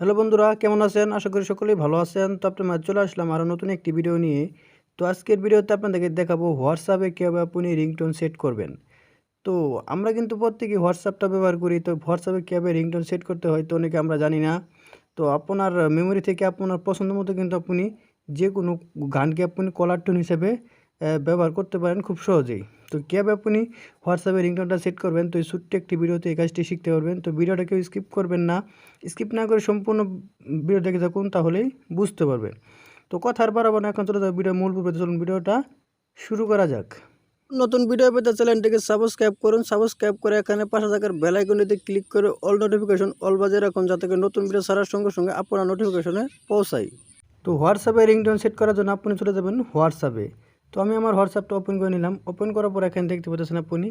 Hello বন্ধুরা, কেমন আছেন? আশা করি সকলেই ভালো আছেন। তো আপনার মাঝে চলে আসলাম আরও নতুন একটি ভিডিও নিয়ে। তো আজকের ভিডিওতে আপনাদেরকে দেখাবো হোয়াটসঅ্যাপে কীভাবে আপনি রিংটোন সেট করবেন। তো আমরা কিন্তু প্রত্যেকেই হোয়াটসঅ্যাপটা ব্যবহার করি। তো হোয়াটসঅ্যাপে কীভাবে রিংটোন সেট করতে হয় তো অনেকে আমরা জানি না। তো আপনার মেমোরি থেকে আপনার পছন্দ মতো কিন্তু আপনি যে কোনো গানকে আপনি কলার টোন হিসেবে ব্যবহার করতে পারেন খুব সহজেই। তো কীভাবে আপনি হোয়াটসঅ্যাপে রিংটোনটা সেট করবেন, তো এই ছোট্ট একটি ভিডিওতে এই কাজটি শিখতে পারবেন। তো ভিডিওটা কেউ স্কিপ করবেন না, স্কিপ না করে সম্পূর্ণ ভিডিও দেখে থাকুন, তাহলেই বুঝতে পারবেন। তো কথা আর বাড়াবো না, এখন চলে যাবে ভিডিও মূল পর্বে। চলুন ভিডিওটা শুরু করা যাক। নতুন ভিডিও পেতে চ্যানেলটিকে সাবস্ক্রাইব করুন। সাবস্ক্রাইব করে এখানে পাশে থাকার বেল আইকনটিতে ক্লিক করে অল নোটিফিকেশন অল বাজিয়ে রাখুন, যাতে করে নতুন ভিডিও ছাড়ার সঙ্গে সঙ্গে আপনার নোটিফিকেশনে পৌঁছায়। তো হোয়াটসঅ্যাপে রিংটোন সেট করার জন্য আপনি চলে যাবেন হোয়াটসঅ্যাপে। তো আমি আমার হোয়াটসঅ্যাপটা ওপেন করে নিলাম। ওপেন করার পর এখানে দেখতে পাচ্ছেন আপনি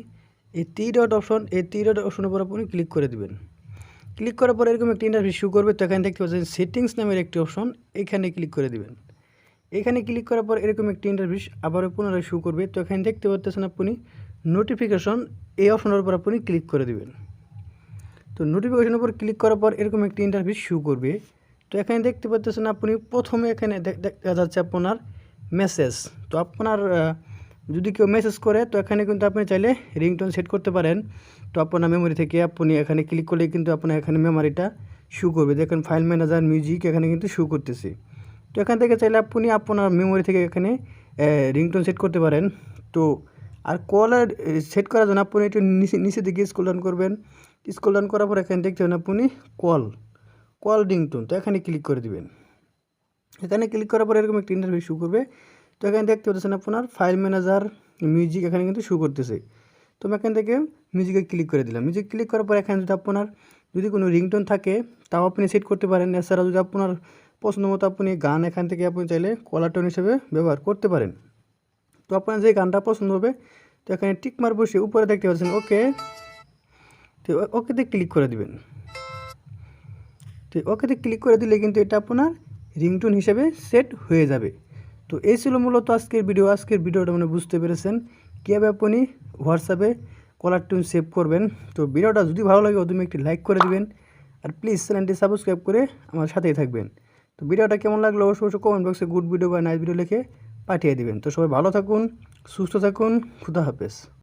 এই থ্রি ডট অপশন, এই থ্রি ডট অপশনের উপর আপনি ক্লিক করে দিবেন। ক্লিক করার পর এরকম একটি ইন্টারফেস শো করবে। তো এখানে দেখতে পাচ্ছেন সেটিংস নামের একটি অপশন, এখানে ক্লিক করে দিবেন। এখানে ক্লিক করার পর এরকম একটি ইন্টারফেস আবারও পুনরায় শো করবে। তো এখানে দেখতে পাচ্ছেন আপনি নোটিফিকেশন, এই অপশনের উপর আপনি ক্লিক করে দিবেন। তো নোটিফিকেশনের উপর ক্লিক করার পর এরকম একটি ইন্টারফেস শো করবে। তো এখানে দেখতে পাচ্ছেন আপনি প্রথমে এখানে দেখা যাচ্ছে আপনার মেসেজ। তো আপনার যদি কেউ মেসেজ করে তো এখানে কিন্তু আপনি চাইলে রিংটোন সেট করতে পারেন। তো আপনার মেমোরি থেকে আপনি এখানে ক্লিক করলে কিন্তু আপনার এখানে মেমোরিটা শো করবে। দেখেন ফাইল ম্যানেজার মিউজিক এখানে কিন্তু শো করতেছে। তো এখান থেকে চাইলে আপনি আপনার মেমোরি থেকে এখানে রিংটোন সেট করতে পারেন। তো আর কলার সেট করার জন্য আপনি একটু নিচে দিকে স্ক্রল ডাউন করবেন। স্ক্রল ডাউন করার পর এখানে দেখতে পাবেন আপনি কল রিংটোন। তো এখানে ক্লিক করে দিবেন। এখানে ক্লিক করার পর এরকম একটা ইন্টারফেস শো করবে। তো এখানে দেখতে পাচ্ছেন আপনার ফাইল ম্যানেজার মিউজিক এখানে কিন্তু শো করতেছে। তো আমি এখান থেকে মিউজিকে ক্লিক করে দিলাম। মিউজিক ক্লিক করার পর এখানে যদি আপনার কোনো রিংটোন থাকে তাও আপনি সেট করতে পারেন। এছাড়াও যদি আপনার পছন্দ মতো আপনি গান এখান থেকে আপনি চাইলে কলার টোন হিসেবে ব্যবহার করতে পারেন। তো আপনার যে গানটা পছন্দ হবে তো এখানে টিক মার বসে উপরে দেখতে পাচ্ছেন ওকে। তো ওকেতে ক্লিক করে দিবেন। তো ওকেতে ক্লিক করে দিলে কিন্তু এটা আপনার রিংটোন হিসেবে সেট হয়ে যাবে। তো এই ছিল মূলত আজকের ভিডিও। আজকের ভিডিওটা বুঝতে পেরেছেন কীভাবে আপনি হোয়াটসঅ্যাপে কলার টোন সেভ করবেন। তো ভিডিওটা যদি ভালো লাগে তুমি একটি লাইক করে দিবেন, আর প্লিজ চ্যানেলটি সাবস্ক্রাইব করে আমার সাথেই থাকবেন। তো ভিডিওটা কেমন লাগলো অবশ্যই কমেন্ট বক্সে গুড ভিডিও বা নাইস ভিডিও লিখে পাঠিয়ে দিবেন। তো সবাই ভালো থাকুন, সুস্থ থাকুন, খুদা হাফেজ।